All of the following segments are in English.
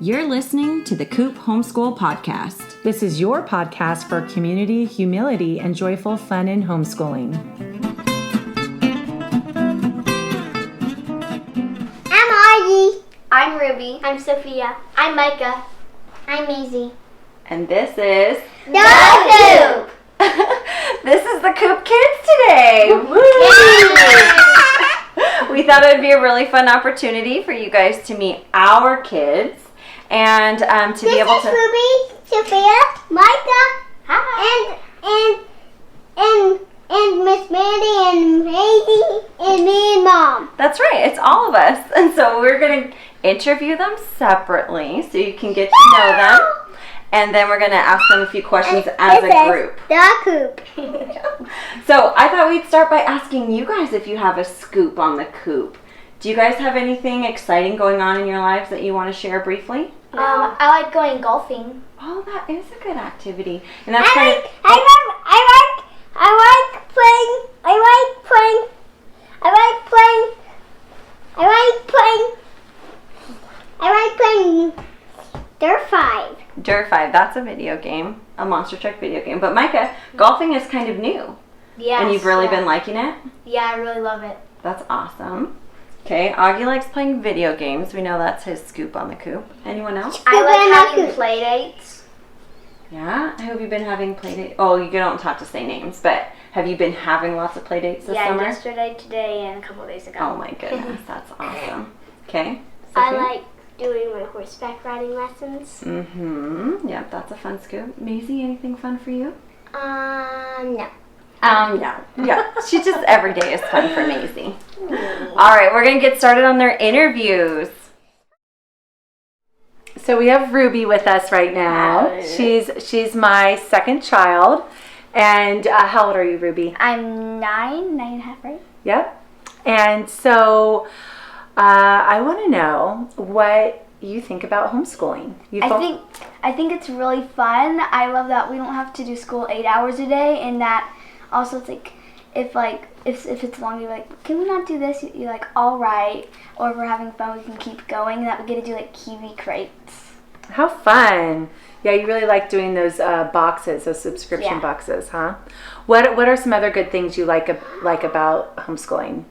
You're listening to the Coop Homeschool Podcast. This is your podcast for community, humility, and joyful fun in homeschooling. I'm Auggie. I'm Ruby. I'm Sofia. I'm Micah. I'm Maisie. And this is The Coop. This is the Coop Kids today. Woo! We thought it would be a really fun opportunity for you guys to meet our kids and to be able to. This is Ruby, Sofia, Micah, Hi. and Miss Mandy and Maisie and me and Mom. That's right. It's all of us, and so we're going to interview them separately so you can get to know them. And then we're going to ask them a few questions as a group. The Coop. So I thought we'd start by asking you guys if you have a scoop on the Coop. Do you guys have anything exciting going on in your lives that you want to share briefly? I like going golfing. Oh, that is a good activity. And that's I kind like playing Dirt 5. Dirt 5, that's a video game, a monster truck video game. But Micah, golfing is kind of new. Yes. And you've really been liking it? Yeah, I really love it. That's awesome. Okay, Auggie likes playing video games. We know that's his scoop on the Coop. Anyone else? I like having play dates. Yeah? Have you been having play dates? Oh, you don't have to say names, but have you been having lots of play dates this summer? Yeah, yesterday, today, and a couple days ago. Oh my goodness, that's awesome. Okay. I Sophia? like doing my horseback riding lessons. Mm-hmm. Yep, that's a fun scoop. Maisie, anything fun for you? No. No. Yeah, she just, every day is fun for Maisie. All right, we're going to get started on their interviews. So we have Ruby with us right now. Hi. She's my second child. And how old are you, Ruby? I'm 9.5, right? Yep. And so I want to know what you think about homeschooling. I think it's really fun. I love that we don't have to do school 8 hours a day, and that also it's like if it's long, you're like, can we not do this? You're like, all right. Or if we're having fun, we can keep going. And that we get to do like kiwi crates. How fun. Yeah, you really like doing those boxes, those subscription Yeah. boxes, huh? What are some other good things you like about homeschooling?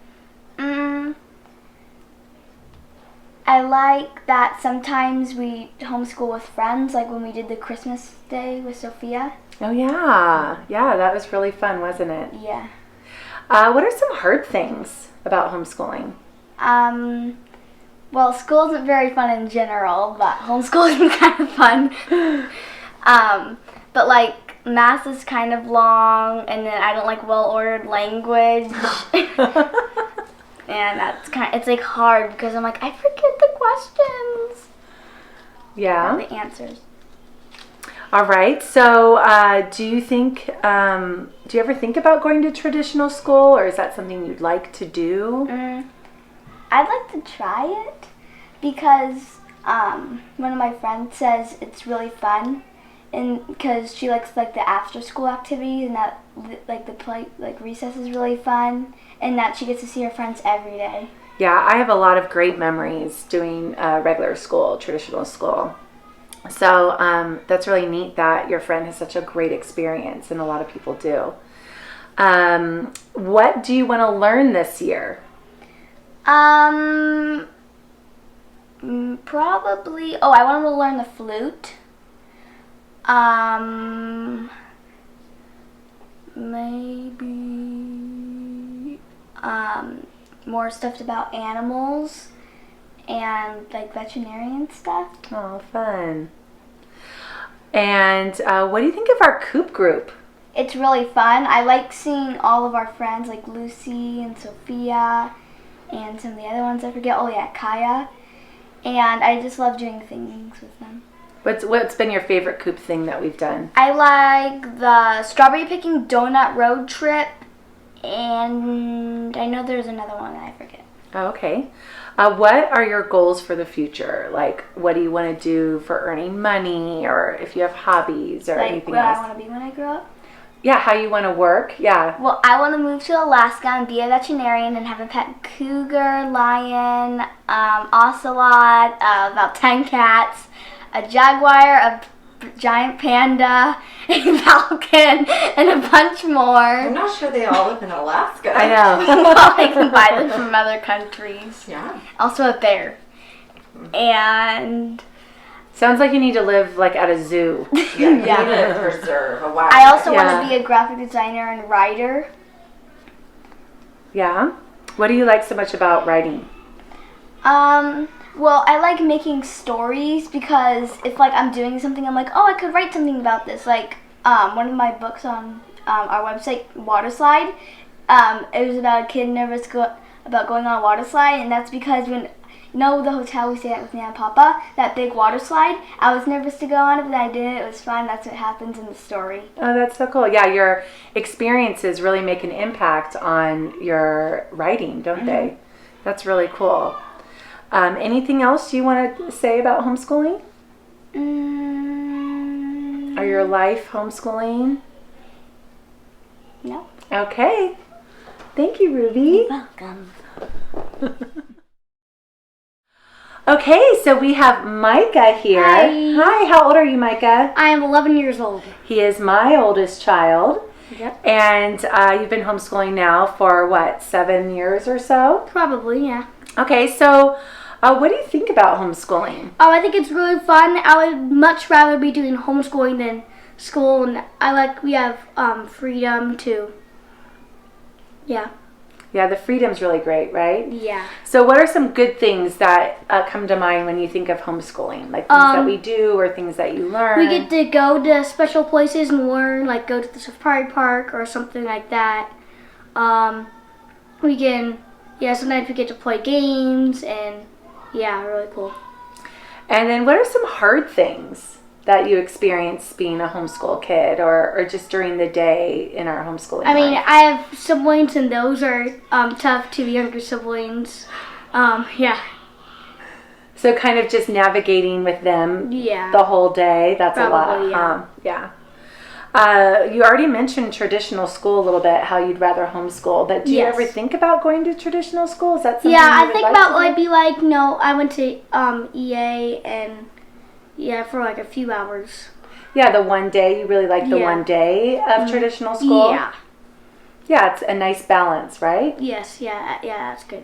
I like that sometimes we homeschool with friends, like when we did the Christmas day with Sofia. Oh, yeah. Yeah, that was really fun, wasn't it? Yeah. What are some hard things about homeschooling? Well, school isn't very fun in general, but homeschooling is kind of fun. But like math is kind of long, and then I don't like well-ordered language. And it's like hard because I'm like, I forget the questions. Yeah. Or the answers. All right. So, do you ever think about going to traditional school, or is that something you'd like to do? I'd like to try it because one of my friends says it's really fun, and because she likes like the after-school activities and that like the play like recess is really fun, and that she gets to see her friends every day. Yeah, I have a lot of great memories doing regular school, traditional school. So that's really neat that your friend has such a great experience, and a lot of people do. What do you want to learn this year? Probably. I wanted to learn the flute. Maybe more stuff about animals and like veterinarian stuff. Oh, fun. And what do you think of our Coop group? It's really fun. I like seeing all of our friends like Lucy and Sofia and some of the other ones I forget. Oh yeah, Kaya. And I just love doing things with them. What's been your favorite Coop thing that we've done? I like the strawberry picking donut road trip, and I know there's another one that I forget. Oh, okay. What are your goals for the future? Like, what do you want to do for earning money, or if you have hobbies or Like anything what else? I want to be when I grow up. Yeah, how you want to work. Yeah. Well, I want to move to Alaska and be a veterinarian and have a pet cougar, lion, ocelot, about 10 cats, a jaguar, a giant panda, a falcon, and a bunch more. I'm not sure they all live in Alaska. I know. I can buy them from other countries. Yeah. Also a bear. And Sounds like you need to live like at a zoo. Yeah, you need to preserve a wild. I also Yeah. want to be a graphic designer and writer. Yeah. What do you like so much about writing? Well, I like making stories because if like I'm doing something, I'm like, oh, I could write something about this. Like one of my books on our website, Water Slide. It was about a kid nervous about going on a water slide, and that's because when the hotel we stayed at with Nana and Papa, that big water slide, I was nervous to go on it, but I did it. It was fun. That's what happens in the story. Oh, that's so cool. Yeah, your experiences really make an impact on your writing, don't they? That's really cool. Anything else you want to say about homeschooling? Or your life homeschooling? No. Okay. Thank you, Ruby. Welcome. Okay, so we have Micah here. Hi, how old are you, Micah? I am 11 years old. He is my oldest child. Yep. And you've been homeschooling now for what, 7 years or so? Probably, yeah. Okay, so what do you think about homeschooling? I think it's really fun. I would much rather be doing homeschooling than school, and we have freedom to, yeah. Yeah, the freedom's really great, right? Yeah. So what are some good things that come to mind when you think of homeschooling? Like things that we do or things that you learn? We get to go to special places and learn, like go to the safari park or something like that. Sometimes we get to play games, and yeah, really cool. And then what are some hard things that you experience being a homeschool kid or just during the day in our homeschooling life? I have siblings, and those are tough to younger siblings. Yeah. So kind of just navigating with them Yeah. the whole day. That's Probably, a lot. Yeah. You already mentioned traditional school a little bit, how you'd rather homeschool, but do you Yes. ever think about going to traditional school? Is that something Yeah, you I would think like about to do? I went to EA and for like a few hours. Yeah, the one day. You really like the Yeah. one day of traditional school? Yeah. Yeah, it's a nice balance, right? Yes. Yeah. That's good.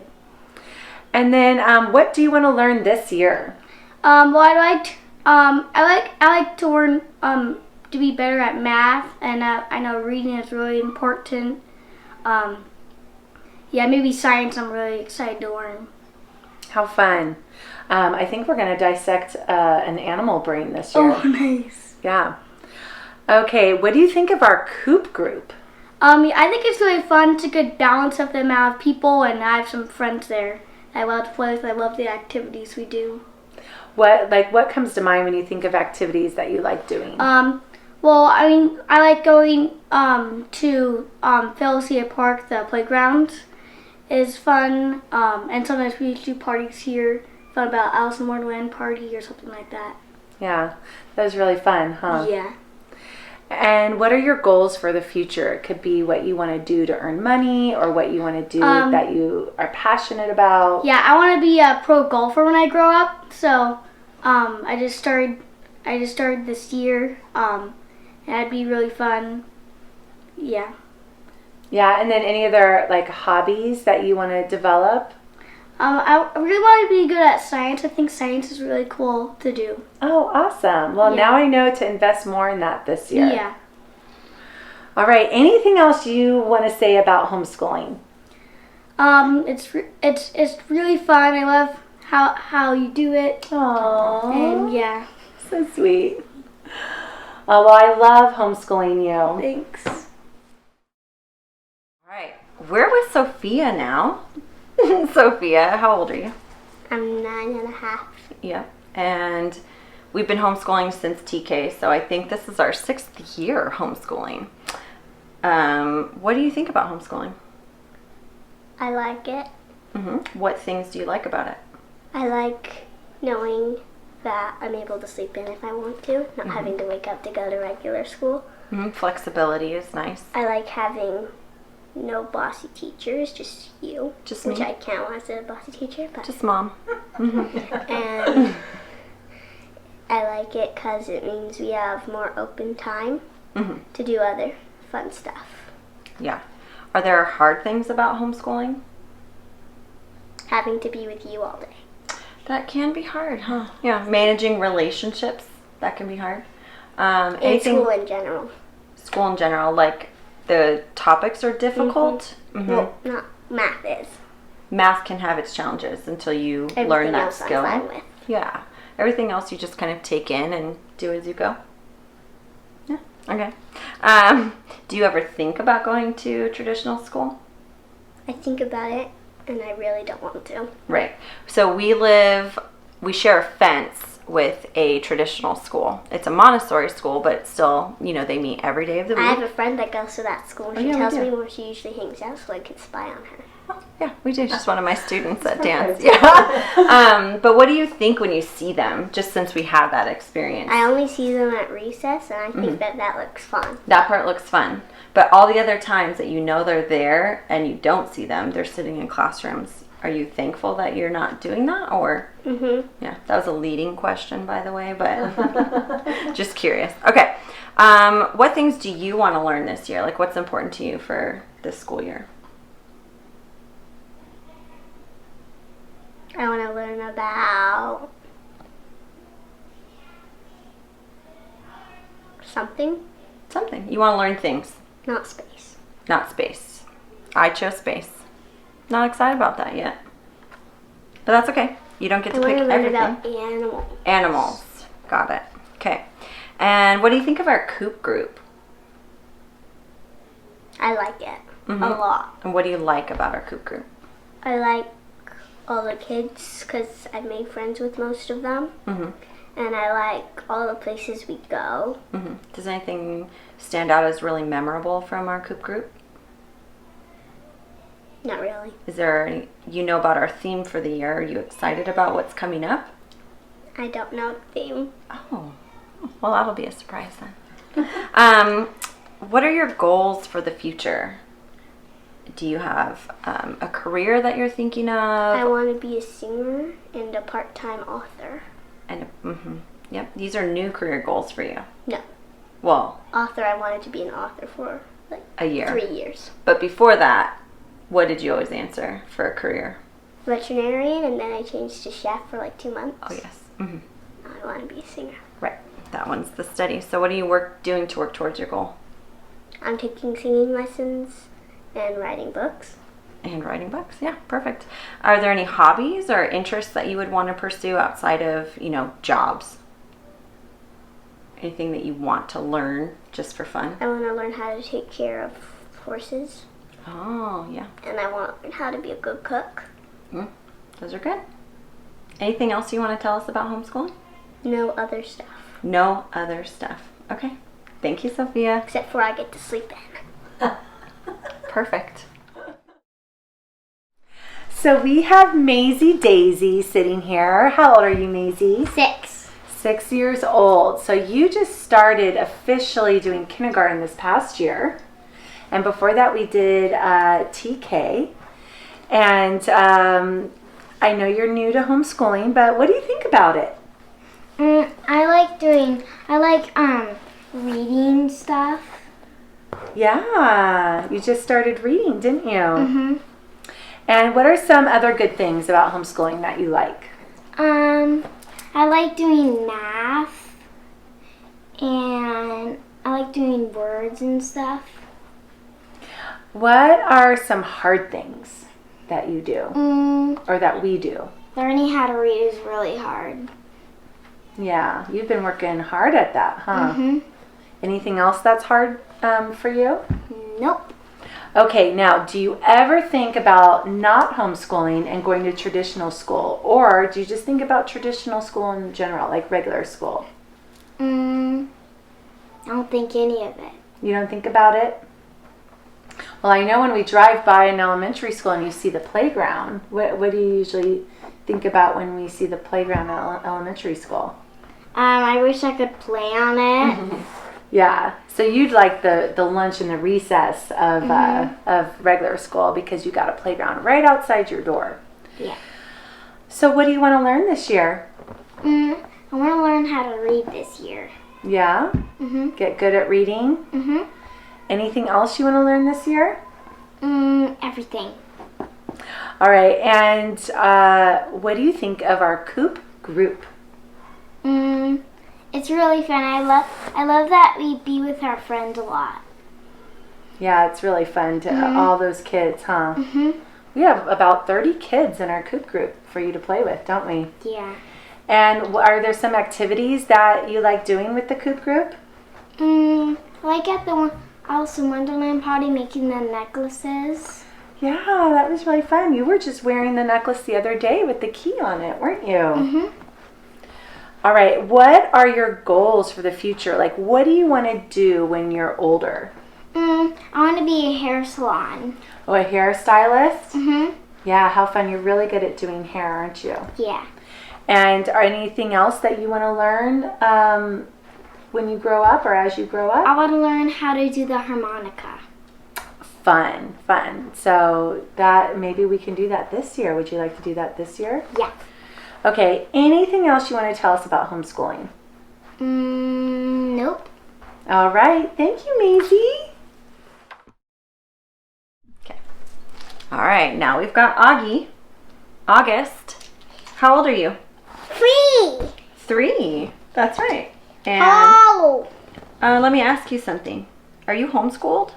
And then what do you want to learn this year? I like to learn to be better at math, and I know reading is really important. Maybe science. I'm really excited to learn. How fun. I think we're going to dissect an animal brain this year. Oh, nice. Yeah. Okay, what do you think of our Coop group? I think it's really fun. It's a good balance of the amount of people, and I have some friends there I love to play with. I love the activities we do. What comes to mind when you think of activities that you like doing? I like going to Felicia Park. The playground is fun, and sometimes we do parties here. Fun about Alice in Wonderland party or something like that. Yeah, that was really fun, huh? Yeah. And what are your goals for the future? It could be what you want to do to earn money or what you want to do that you are passionate about. Yeah, I want to be a pro golfer when I grow up. So I just started this year, and that'd be really fun. Yeah. Yeah, and then any other hobbies that you want to develop? I really want to be good at science. I think science is really cool to do. Oh, awesome. Well, Yeah. now I know to invest more in that this year. Yeah. All right. Anything else you want to say about homeschooling? It's really fun. I love how you do it. Aww. And yeah. So sweet. Oh, well, I love homeschooling you. Thanks. All right. We're with Sofia now. Sofia, how old are you? I'm 9.5. Yeah. And we've been homeschooling since TK, so I think this is our 6th year homeschooling. What do you think about homeschooling? I like it. What things do you like about it? I like knowing that I'm able to sleep in if I want to, not having to wake up to go to regular school. Flexibility is nice. I like having no bossy teachers, just you. Just which me? I count as a bossy teacher. But Just mom. and I like it because it means we have more open time to do other fun stuff. Yeah. Are there hard things about homeschooling? Having to be with you all day. That can be hard, huh? Yeah. Managing relationships, that can be hard. And school in general. School in general, like the topics are difficult. Well, not math is. Math can have its challenges until you learn Everything that else skill. I'm fine with. Yeah. Everything else you just kind of take in and do as you go. Yeah. Okay. Do you ever think about going to traditional school? I think about it, and I really don't want to. Right. So we share a fence with a traditional school. It's a Montessori school, but it's still, they meet every day of the week. I have a friend that goes to that school, and she yeah, we tells do. me where she usually hangs out so I can spy on her. Oh, yeah, we do. She's one of my students at dance. Yeah. But what do you think when you see them, just since we have that experience? I only see them at recess, and I think that looks fun. That part looks fun. But all the other times that they're there and you don't see them, they're sitting in classrooms. Are you thankful that you're not doing that? Or yeah, that was a leading question, by the way, but just curious. Okay. What things do you want to learn this year? Like, what's important to you for this school year? I want to learn about something, Something. You want to learn things, not space. not space. I chose space. Not excited about that yet. But that's okay. You don't get to I want pick to learn everything. about animals. Animals. Got it. Okay. And what do you think of our Coop group? I like it a lot. And what do you like about our Coop group? I like all the kids because I've made friends with most of them. And I like all the places we go. Does anything stand out as really memorable from our Coop group? Not really. Is there any, about our theme for the year? Are you excited about what's coming up? I don't know the theme. Oh, well, that'll be a surprise then. What are your goals for the future? Do you have a career that you're thinking of? I want to be a singer and a part-time author. And yep, these are new career goals for you. No. Well, Author, I wanted to be an author for like a year. 3 years. But before that, what did you always answer for a career? Veterinarian, and then I changed to chef for like 2 months. Oh, yes. Now I want to be a singer. Right. That one's the study. So what are you doing to work towards your goal? I'm taking singing lessons and writing books. And writing books. Yeah, perfect. Are there any hobbies or interests that you would want to pursue outside of, jobs? Anything that you want to learn just for fun? I want to learn how to take care of horses, Oh, yeah. and I want to learn how to be a good cook. Those are good. Anything else you want to tell us about homeschooling? No other stuff. No other stuff. Okay. Thank you, Sophia. Except for I get to sleep in. Perfect. So we have Maisie Daisy sitting here. How old are you, Maisie? 6. 6 years old. So you just started officially doing kindergarten this past year. And before that we did TK. And I know you're new to homeschooling, but what do you think about it? I like reading stuff. Yeah, you just started reading, didn't you? And what are some other good things about homeschooling that you like? I like doing math, and I like doing words and stuff. What are some hard things that you do, or that we do? Learning how to read is really hard. Yeah, you've been working hard at that, huh? Anything else that's hard for you? Nope. Okay, now, do you ever think about not homeschooling and going to traditional school? Or do you just think about traditional school in general, like regular school? I don't think any of it. You don't think about it? Well, I know when we drive by an elementary school and you see the playground, what do you usually think about when we see the playground at elementary school? I wish I could play on it. Yeah. So you'd like the lunch and the recess of regular school because you got a playground right outside your door. Yeah. So what do you want to learn this year? I want to learn how to read this year. Yeah? Get good at reading? Anything else you want to learn this year? Everything. All right. And what do you think of our Coop group? It's really fun. I love that we be with our friends a lot. Yeah, it's really fun to all those kids, huh? We have about 30 kids in our Coop group for you to play with, don't we? Yeah. And are there some activities that you like doing with the Coop group? Like at the Alice in Wonderland party, making the necklaces. Yeah, that was really fun. You were just wearing the necklace the other day with the key on it, weren't you? All right, what are your goals for the future? Like, what do you want to do when you're older? I want to be a hair salon. Oh, a hairstylist? Yeah, how fun. You're really good at doing hair, aren't you? Yeah. And anything else that you want to learn when you grow up or as you grow up? I want to learn how to do the harmonica. Fun. So that maybe we can do that this year. Would you like to do that this year? Yeah. Okay, anything else you want to tell us about homeschooling? Nope. All right, thank you, Maisie. Okay. All right, now we've got Auggie. August. How old are you? 3. 3. That's right. And Oh. let me ask you something. Are you homeschooled?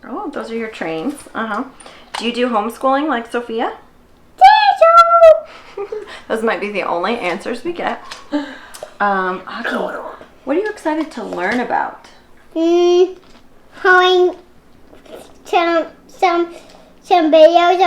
Oh, those are your trains. Do you do homeschooling like Sofia? Those might be the only answers we get. Auggie, what are you excited to learn about? Pulling some videos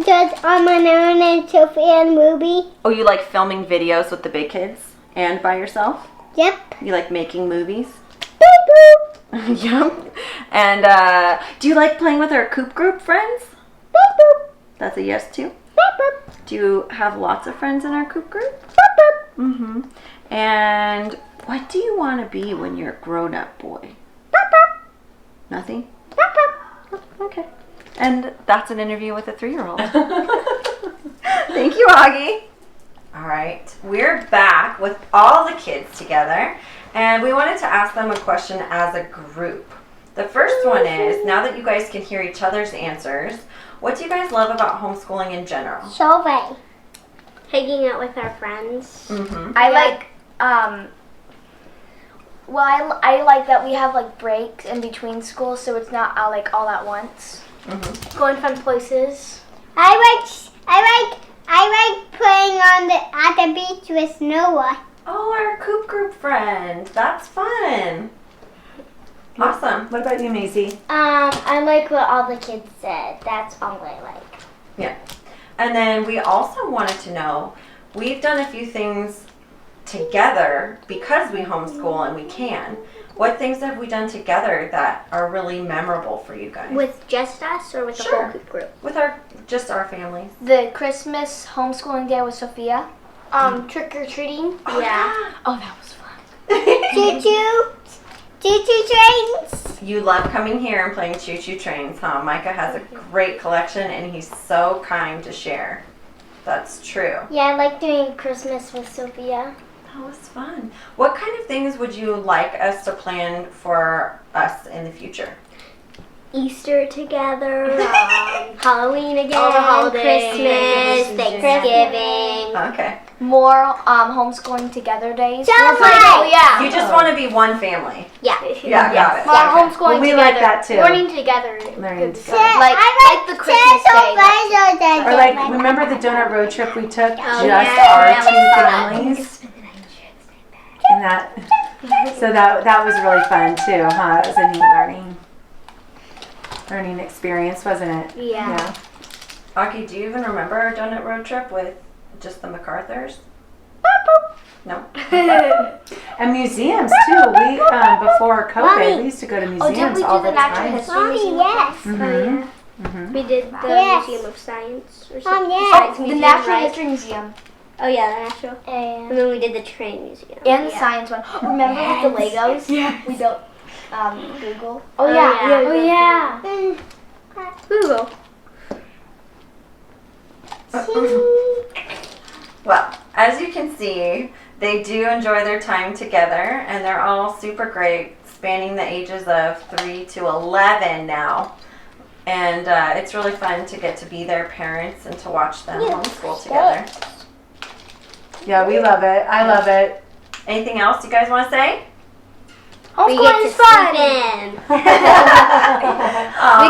just on my own and Sofia and Ruby. Oh, you like filming videos with the big kids and by yourself? Yep. You like making movies? Beep boop. Yep. And do you like playing with our Coop group friends? Beep boop. That's a yes too. Beep boop. Do you have lots of friends in our Coop group? Beep boop. And what do you want to be when you're a grown-up boy? Beep boop. Nothing? Beep boop. Okay. And that's an interview with a 3-year-old. Thank you, Auggie. All right. We're back with all the kids together, and we wanted to ask them a question as a group. The first one is, now that you guys can hear each other's answers, what do you guys love about homeschooling in general? Sofia. Hanging out with our friends. I like, I like that we have like breaks in between school, so it's not like all at once. Going fun places. I like playing at the beach with Noah. Oh, our Coop group friend. That's fun. Awesome. What about you, Maisie? I like what all the kids said. That's all I like. Yeah. And then we also wanted to know, we've done a few things together because we homeschool and we can. What things have we done together that are really memorable for you guys? With just us or with the Sure. whole Coop group? With just our families. The Christmas homeschooling day with Sofia. Trick or treating. Oh, yeah. Oh, that was fun. Choo-choo. Choo-choo trains. You love coming here and playing choo-choo trains, huh? Micah has a great collection and he's so kind to share. That's true. Yeah, I like doing Christmas with Sofia. That was fun. What kind of things would you like us to plan for us in the future? Easter together, Halloween again, All the holidays, Christmas, Thanksgiving. Okay. More homeschooling together days. Yeah. You just want to be one family. Yeah. Yeah, got it. More homeschooling Well, we together. like that too. Learning together. Learning Good together. stuff. Like the Christmas day. Or like, remember the donut road trip we took? Oh, Just yeah. our That two was families. And that was really fun too, huh? It was a neat learning experience, wasn't it? Yeah. Auggie, do you even remember our donut road trip with just the MacArthurs? No. And museums too. We before COVID, we used to go to museums didn't we all do the the natural time. history Mommy, museum? yes. Mm-hmm. We did the Yes. Museum of Science or Yes. something. Oh, Science the Museum, Natural right? History Museum. Oh yeah, the natural. And then we did the train museum. And the science one. Remember with the Legos? Yes. We built Google. Oh yeah. Google. Well, as you can see, they do enjoy their time together, and they're all super great, spanning the ages of 3 to 11 now. And it's really fun to get to be their parents and to watch them homeschool together. Yeah, we love it. I love it. Anything else you guys want to say? We get to sleep in. We're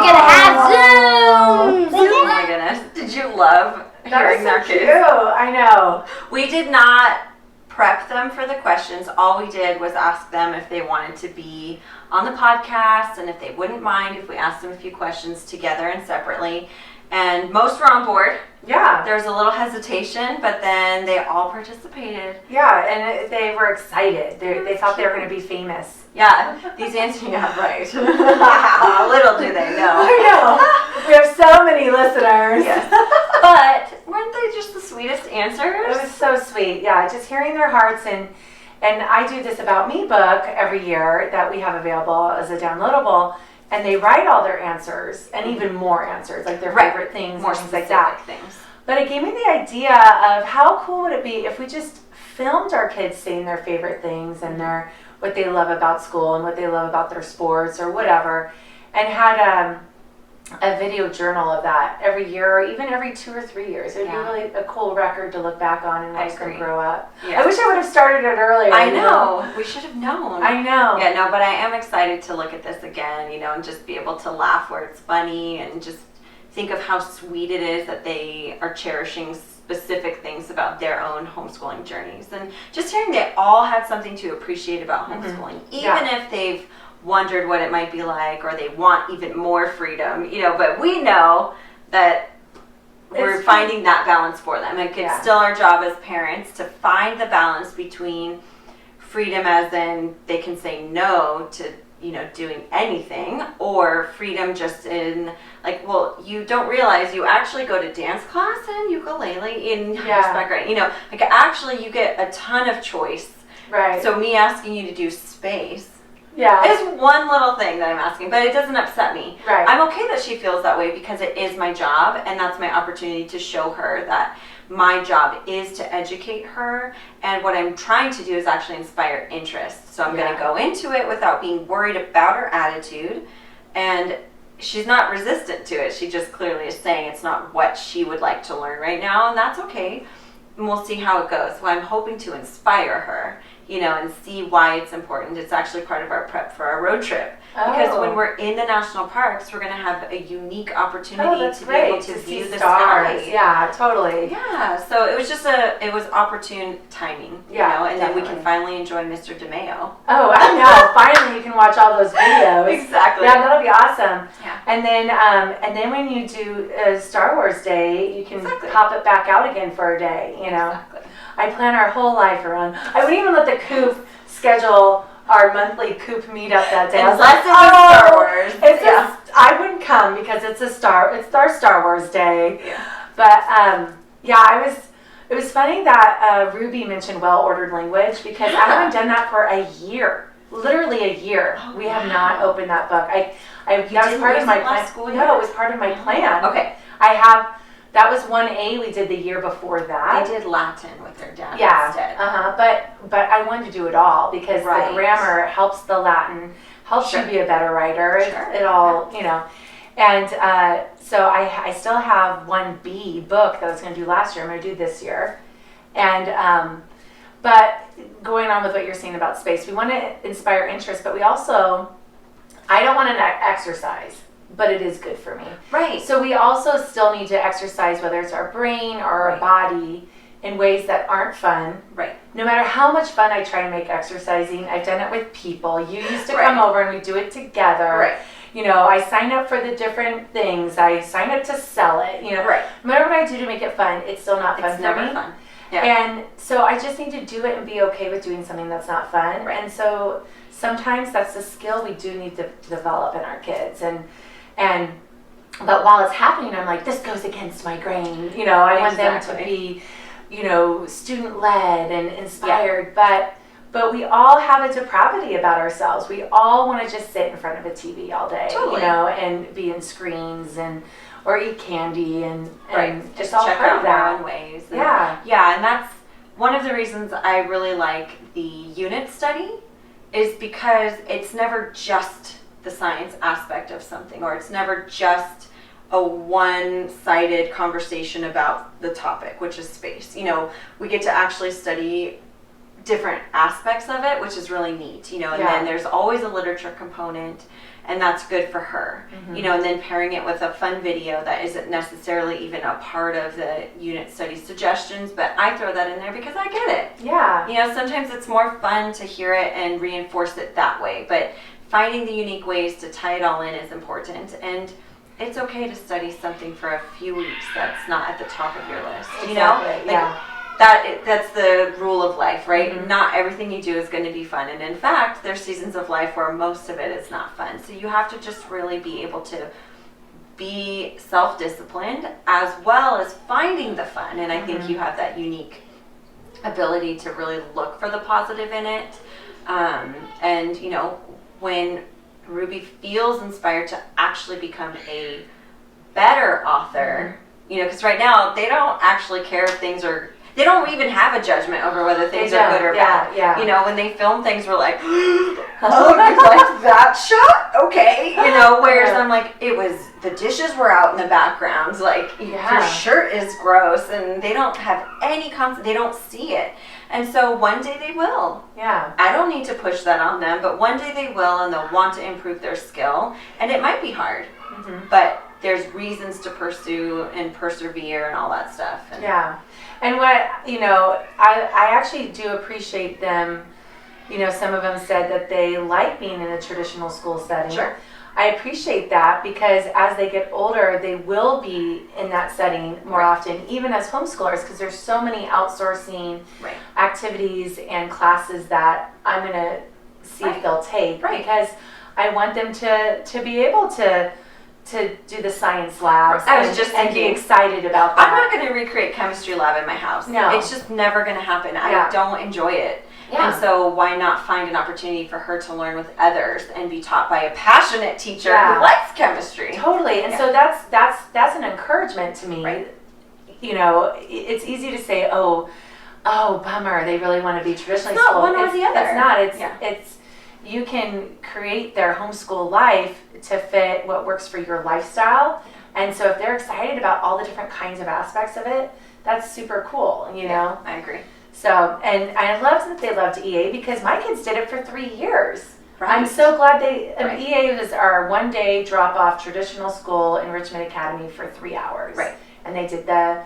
gonna have Zooms. Oh my goodness. Did you love hearing their kids? I know. We did not prep them for the questions. All we did was ask them if they wanted to be on the podcast and if they wouldn't mind if we asked them a few questions together and separately. And most were on board. Yeah. There was a little hesitation, but then they all participated. Yeah, and they were excited. They thought they were going to be famous. Yeah, these answers, yeah, right. Little do they know. I know. We have so many listeners. Yes. But weren't they just the sweetest answers? It was so sweet. Yeah, just hearing their hearts. And I do this About Me book every year that we have available as a downloadable. And they write all their answers and even more answers, like their favorite things, more and things like specific that. things. But it gave me the idea of how cool would it be if we just filmed our kids saying their favorite things and what they love about school and what they love about their sports or whatever, and had a video journal of that every year or even every 2 or 3 years. It would be really a cool record to look back on and watch them grow up. Yeah. I wish I would have started it earlier. I know. We should have known. I know. Yeah, no, but I am excited to look at this again, and just be able to laugh where it's funny and just think of how sweet it is that they are cherishing specific things about their own homeschooling journeys. And just hearing they all had something to appreciate about homeschooling, even if they've wondered what it might be like or they want even more freedom, but we know that we're finding that balance for them. It's still our job as parents to find the balance between freedom as in they can say no to doing anything, or freedom just in you don't realize you actually go to dance class and ukulele in horseback riding. Actually you get a ton of choice. Right. So me asking you to do space is one little thing that I'm asking, but it doesn't upset me. Right. I'm okay that she feels that way because it is my job, and that's my opportunity to show her that my job is to educate her, and what I'm trying to do is actually inspire interest. So I'm going to go into it without being worried about her attitude, and she's not resistant to it. She just clearly is saying it's not what she would like to learn right now, and that's okay. And we'll see how it goes. So I'm hoping to inspire her, and see why it's important. It's actually part of our prep for our road trip. Because when we're in the national parks, we're going to have a unique opportunity to be able to view the stars. Yeah, totally. Yeah, so it was just it was opportune timing, and then we can finally enjoy Mr. DeMeo. Oh, I know. Finally, you can watch all those videos. Exactly. Yeah, that'll be awesome. Yeah. And then when you do Star Wars Day, you can pop it back out again for a day, Exactly. I plan our whole life around. I wouldn't even let the Coop schedule our monthly Coop meetup that day. Unless it was Star Wars. I wouldn't come because it's our Star Wars Day. Yeah. But it was funny that Ruby mentioned well-ordered language because I haven't done that for a year. Literally a year. We have not opened that book. That was part of my plan. No, it was part of my plan. Okay. That was 1A we did the year before that. They did Latin with their dad instead. But I wanted to do it all because the grammar helps the Latin, helps you be a better writer. It all, And so I still have 1B book that I was going to do last year. I'm going to do this year. And but going on with what you're saying about space, we want to inspire interest, but we also, I don't want to exercise, but it is good for me. Right. So we also still need to exercise, whether it's our brain or our body, in ways that aren't fun. Right. No matter how much fun I try to make exercising, I've done it with people. You used to come over and we do it together. Right. I sign up for the different things. I sign up to sell it. Right. No matter what I do to make it fun, it's still not fun for me. It's never fun. Yeah. And so I just need to do it and be okay with doing something that's not fun. Right. And so sometimes that's a skill we do need to develop in our kids. But while it's happening, I'm like, this goes against my grain. I want them to be student-led and inspired, but we all have a depravity about ourselves. We all want to just sit in front of a TV all day, Totally. and be in screens or eat candy and Just it's all check part out of that. our own ways. And Yeah. and that's one of the reasons I really like the unit study, is because it's never just the science aspect of something, or it's never just a one-sided conversation about the topic, which is space. We get to actually study different aspects of it, which is really neat, and then there's always a literature component, and that's good for her, and then pairing it with a fun video that isn't necessarily even a part of the unit study suggestions, but I throw that in there because I get it. Yeah. Sometimes it's more fun to hear it and reinforce it that way, but finding the unique ways to tie it all in is important, and it's okay to study something for a few weeks that's not at the top of your list, Exactly. That's the rule of life, right? Not everything you do is going to be fun, and in fact, there's seasons of life where most of it is not fun. So you have to just really be able to be self-disciplined as well as finding the fun, and I think you have that unique ability to really look for the positive in it. And when Ruby feels inspired to actually become a better author, because right now they don't actually care if things are. They don't even have a judgment over whether things are good or bad. Yeah. When they film things, we're like, oh, you like that shot? Okay. Whereas I'm like, the dishes were out in the background. Like, your shirt is gross. And they don't have any they don't see it. And so one day they will. Yeah. I don't need to push that on them, but one day they will, and they'll want to improve their skill. And it might be hard, but there's reasons to pursue and persevere and all that stuff. And And what, I actually do appreciate them. Some of them said that they like being in a traditional school setting. Sure. I appreciate that, because as they get older, they will be in that setting more often, even as homeschoolers, because there's so many outsourcing activities and classes that I'm going to see if they'll take. Because I want them to be able to do the science labs and be excited about that. I'm not going to recreate chemistry lab in my house. No. It's just never going to happen. I don't enjoy it. Yeah. And so why not find an opportunity for her to learn with others and be taught by a passionate teacher who likes chemistry? Totally. And so that's an encouragement to me. Right. It's easy to say, oh, bummer, they really want to be traditionally It's not schooled. one or the other. It's not. It's you can create their homeschool life to fit what works for your lifestyle. And so if they're excited about all the different kinds of aspects of it, that's super cool, I agree. So, and I love that they loved EA, because my kids did it for 3 years. Right. I'm so glad EA was our one-day drop-off traditional school enrichment academy for 3 hours. Right. And they did the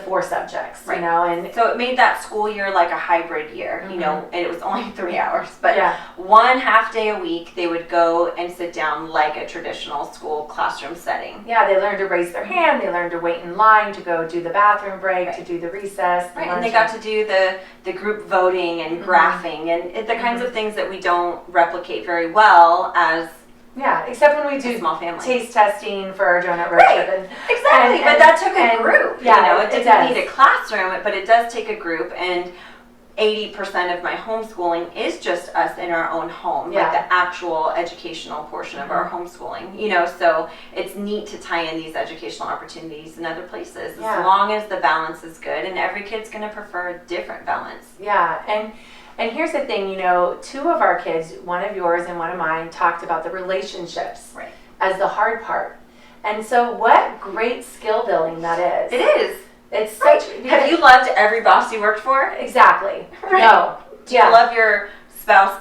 4 subjects, and so it made that school year like a hybrid year, and it was only 3 hours, but 1 half day a week they would go and sit down like a traditional school classroom setting. they learned to raise their hand, they learned to wait in line to go do the bathroom break, to do the recess. And they got to do the group voting and graphing and the kinds of things that we don't replicate very well as except when we do small family taste testing for our donut road trip. Exactly, but that took a group. It doesn't need a classroom, but it does take a group, and 80% of my homeschooling is just us in our own home, like the actual educational portion of our homeschooling. So it's neat to tie in these educational opportunities in other places, as long as the balance is good, and every kid's going to prefer a different balance. And here's the thing, 2 of our kids, one of yours and one of mine, talked about the relationships as the hard part. And so what great skill building that is. It is. It's such... Have you loved every boss you worked for? Exactly. Right. No. Do you love your spouse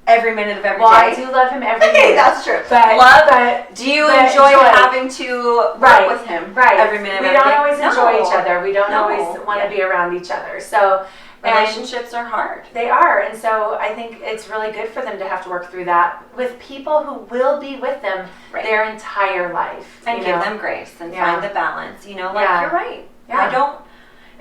every minute of every day? I do love him every day. That's true. Do you enjoy having to work with him every minute of every day? We don't always enjoy each other. We don't always want to be around each other. So... relationships are hard. They are, and so I think it's really good for them to have to work through that with people who will be with them their entire life. And give them grace and find the balance. You're right.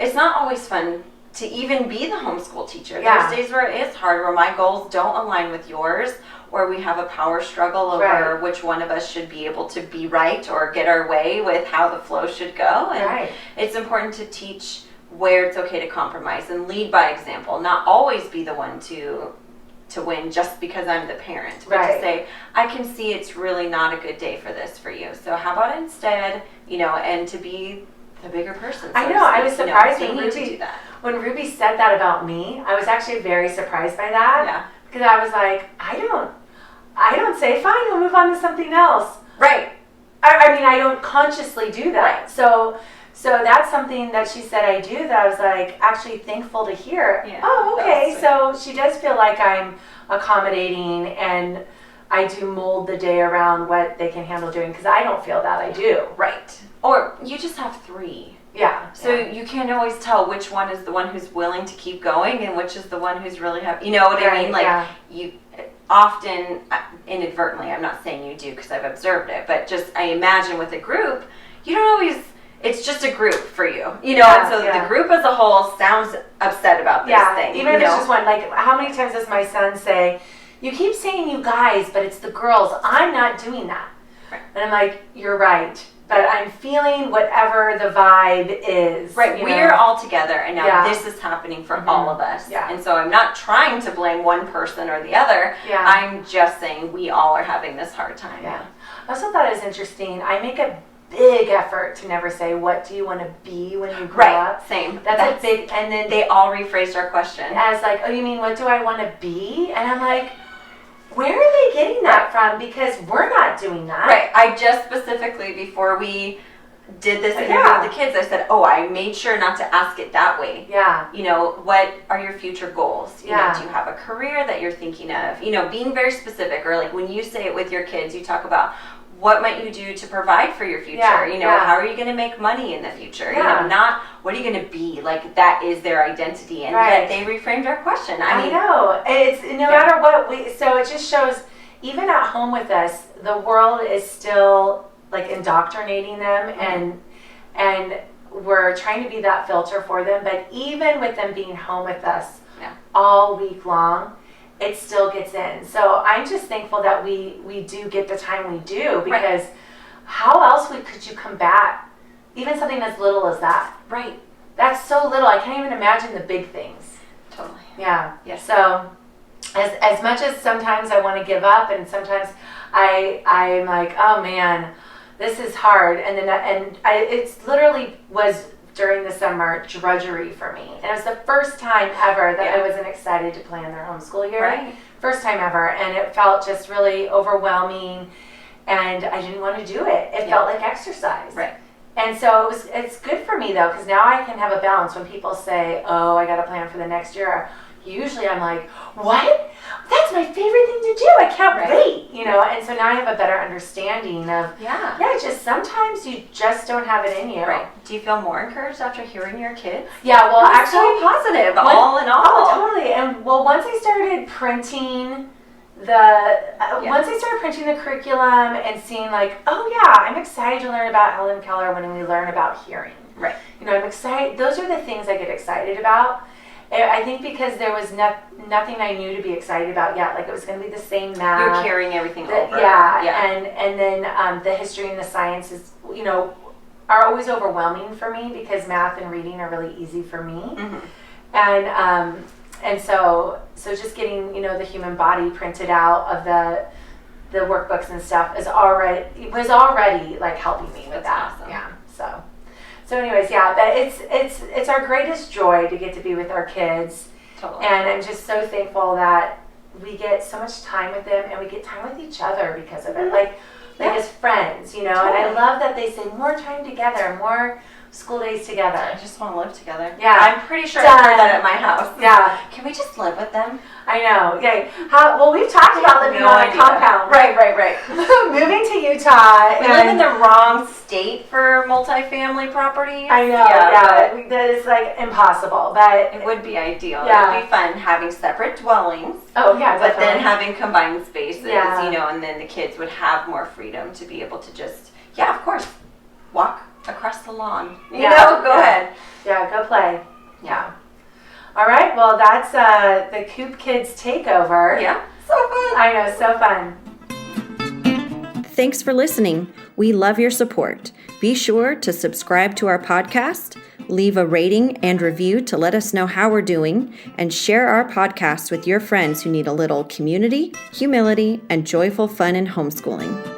It's not always fun to even be the homeschool teacher. There's days where it is hard, where my goals don't align with yours, or we have a power struggle over which one of us should be able to be right or get our way with how the flow should go. And it's important to teach where it's okay to compromise and lead by example, not always be the one to win just because I'm the parent, but to say, I can see it's really not a good day for this for you. So how about instead, and to be the bigger person. I know. I was surprised when Ruby said that about me. I was actually very surprised by that. Yeah. Because I was like, I don't say, fine, we'll move on to something else. Right. I mean, I don't consciously do that. Right. So that's something that she said I do that I was like actually thankful to hear. Yeah, oh, okay. So she does feel like I'm accommodating and I do mold the day around what they can handle doing, because I don't feel that I do. Right. Or you just have 3. Yeah. So you can't always tell which one is the one who's willing to keep going and which is the one who's really happy. You know what I mean? Like you often, inadvertently, I'm not saying you do because I've observed it, but just I imagine with a group, you don't always, it's just a group for you, and so the group as a whole sounds upset about this thing. Even if it's just one, like how many times does my son say, you keep saying you guys, but it's the girls, I'm not doing that. Right. And I'm like, you're right. But I'm feeling whatever the vibe is. Right, we're all together, and now this is happening for all of us. Yeah. And so I'm not trying to blame one person or the other. Yeah. I'm just saying we all are having this hard time. Yeah. I also thought it was interesting. I make a big effort to never say, what do you want to be when you grow up? Same. That's a big, and then they all rephrased our question. As like, oh, you mean what do I want to be? And I'm like, where are they getting that from? Because we're not doing that. Right. I just specifically, before we did this interview with the kids, I said, I made sure not to ask it that way. Yeah. What are your future goals? Do you have a career that you're thinking of? Being very specific, or like when you say it with your kids, you talk about what might you do to provide for your future? How are you going to make money in the future? Not what are you going to be? Like that is their identity, and yet they reframed our question. I mean, know it's no matter what so it just shows, even at home with us, the world is still like indoctrinating them, and we're trying to be that filter for them. But even with them being home with us all week long, it still gets in. So I'm just thankful that we do get the time we do, because how else could you combat even something as little as that? Right. That's so little. I can't even imagine the big things. Totally. Yeah. Yes. So as much as sometimes I want to give up, and sometimes I'm like, oh man, this is hard. And then it's literally was during the summer drudgery for me. And it was the first time ever that I wasn't excited to plan their homeschool year. Right. First time ever. And it felt just really overwhelming, and I didn't want to do it. It felt like exercise. Right. And so it's good for me though, because now I can have a balance. When people say, oh, I got a plan for the next year, usually I'm like, what? That's my favorite thing to do. I can't wait, And so now I have a better understanding of, just sometimes you just don't have it in you. Right. Do you feel more encouraged after hearing your kids? Yeah, well, actually. So positive, all in all. Oh, totally. And once I started printing once I started printing the curriculum and seeing like, oh yeah, I'm excited to learn about Helen Keller when we learn about hearing. Right. I'm excited. Those are the things I get excited about. I think because there was nothing I knew to be excited about yet. Like it was going to be the same math. You're carrying everything over. Yeah. And then the history and the sciences, are always overwhelming for me, because math and reading are really easy for me. Mm-hmm. And so just getting, the human body printed out of the workbooks and stuff was already like helping me with that. Awesome. Yeah. So anyways, but it's our greatest joy to get to be with our kids. Totally. And I'm just so thankful that we get so much time with them, and we get time with each other because of it. Like as friends, Totally. And I love that they say more time together, more school days together. I just want to live together. Yeah. I'm pretty sure I've heard that at my house. Yeah. Can we just live with them? I know. Okay. Well, we've talked about living on a compound. Right. Moving to Utah. We live in the wrong state for multifamily property. I know. Yeah. That is like impossible, but it would be ideal. Yeah. It would be fun having separate dwellings. Oh yeah. But then having combined spaces, Yeah. and then the kids would have more freedom to be able to just, of course, walk across the lawn. Go ahead. Yeah, go play. Yeah. All right. Well, that's the Coop Kids Takeover. Yeah. So fun. I know. So fun. Thanks for listening. We love your support. Be sure to subscribe to our podcast, Leave a rating and review to let us know how we're doing, and share our podcast with your friends who need a little community, humility, and joyful fun in homeschooling.